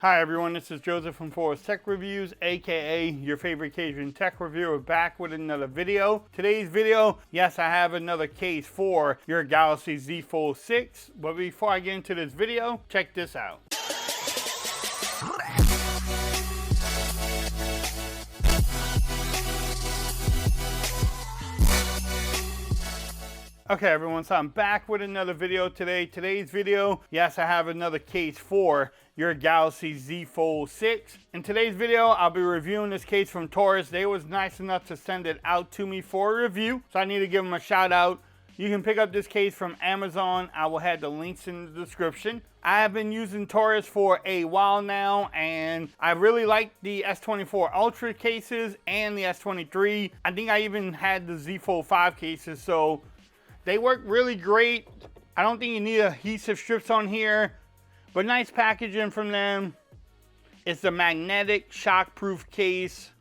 Hi everyone, this is Joseph from Forest Tech Reviews, aka your favorite Cajun tech reviewer, back with another video. Today's video, yes, I have another case for your Galaxy Z Fold 6, but before I get into this video, check this out. Okay everyone, so I'm back with another video today. Today's video, yes, I have another case for your Galaxy Z Fold 6. In today's video, I'll be reviewing this case from Taurus. They was nice enough to send it out to me for a review, so I need to give them a shout out. You can pick up this case from Amazon. I will have the links in the description. I have been using Taurus for a while now, and I really like the S24 Ultra cases and the S23. I think I even had the Z Fold 5 cases, so they work really great. I don't think you need adhesive strips on here, but nice packaging from them. It's the magnetic shockproof case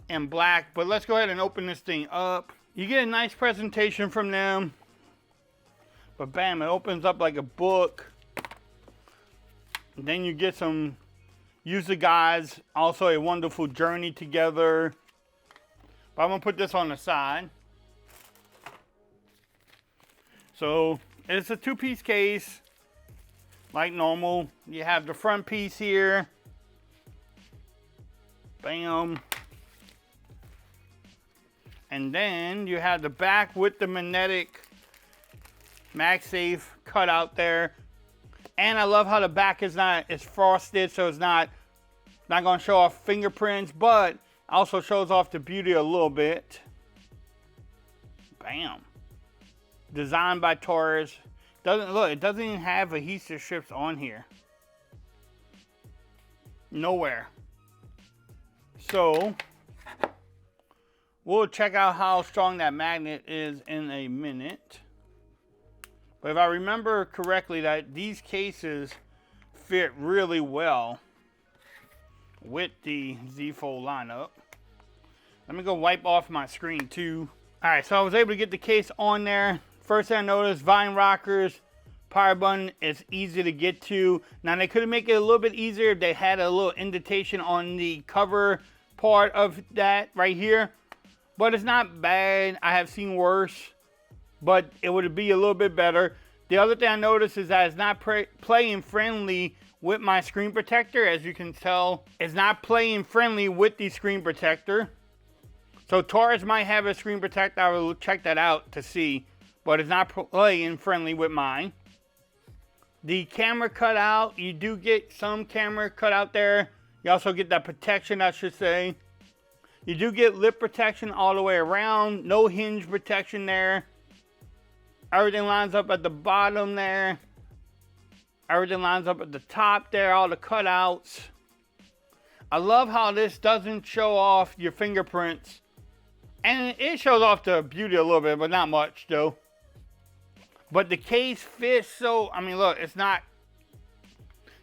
in black, but let's go ahead and open this thing up. You get a nice presentation from them, but bam, it opens up like a book. And then you get some user guides, also a wonderful journey together. But I'm gonna put this on the side. So it's a two-piece case, like normal. You have the front piece here. Bam. And then you have the back with the magnetic MagSafe cut out there. And I love how the back is it's frosted, so it's not gonna show off fingerprints, but also shows off the beauty a little bit. Bam. Designed by Taurus. It doesn't even have adhesive strips on here. Nowhere. So we'll check out how strong that magnet is in a minute. But if I remember correctly, that these cases fit really well with the Z Fold lineup. Let me go wipe off my screen too. Alright, so I was able to get the case on there. First thing I noticed, Vine Rockers power button is easy to get to. Now they could make it a little bit easier if they had a little indentation on the cover part of that right here. But it's not bad. I have seen worse, but it would be a little bit better. The other thing I noticed is that it's not playing friendly with my screen protector. As you can tell, it's not playing friendly with the screen protector. So Taurus might have a screen protector. I will check that out to see. But it's not playing friendly with mine. The camera cutout, you do get some camera cutout there. You also get that protection, I should say. You do get lip protection all the way around. No hinge protection there. Everything lines up at the bottom there. Everything lines up at the top there, all the cutouts. I love how this doesn't show off your fingerprints. And it shows off the beauty a little bit, but not much though. But the case fits, so, I mean, look, it's not,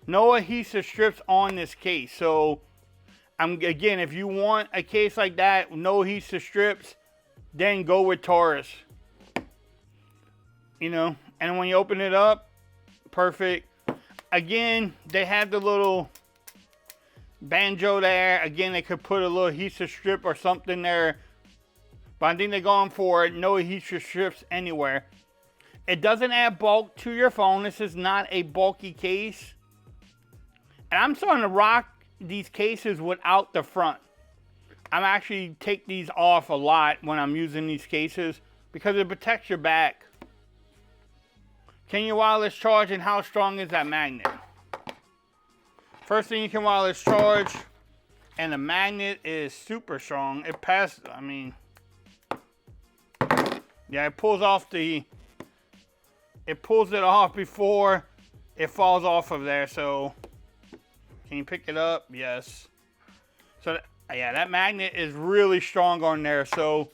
no adhesive strips on this case. So, again, if you want a case like that, no adhesive strips, then go with Taurus. You know, and when you open it up, perfect. Again, they have the little banjo there. Again, they could put a little adhesive strip or something there. But I think they're going for it, no adhesive strips anywhere. It doesn't add bulk to your phone. This is not a bulky case. And I'm starting to rock these cases without the front. I'm actually take these off a lot when I'm using these cases because it protects your back. Can you wireless charge, and how strong is that magnet? First thing, you can wireless charge, and the magnet is super strong. It passes, I mean, yeah, it pulls it off before it falls off of there. So can you pick it up? Yes. So yeah, that magnet is really strong on there. So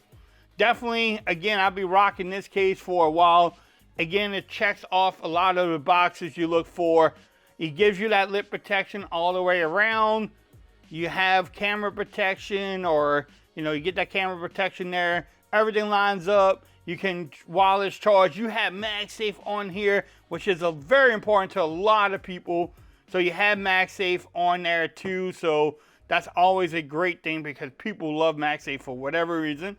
definitely, again, I'll be rocking this case for a while. Again, it checks off a lot of the boxes you look for. It gives you that lip protection all the way around. You have camera protection, or you know, you get that camera protection there. Everything lines up. You can wireless charge. You have MagSafe on here, which is very important to a lot of people. So you have MagSafe on there too, so that's always a great thing because people love MagSafe for whatever reason.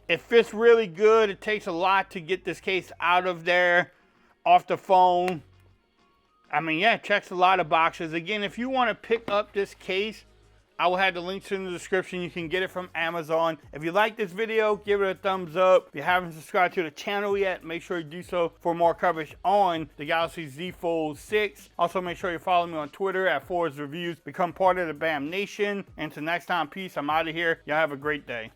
It fits really good. It takes a lot to get this case out of there, off the phone. I mean, yeah, it checks a lot of boxes. Again, if you want to pick up this case, I will have the links in the description. You can get it from Amazon. If you like this video, give it a thumbs up. If you haven't subscribed to the channel yet, make sure you do so for more coverage on the Galaxy Z Fold 6. Also, make sure you follow me on Twitter at Forrest Reviews. Become part of the BAM Nation. Until next time, peace. I'm out of here. Y'all have a great day.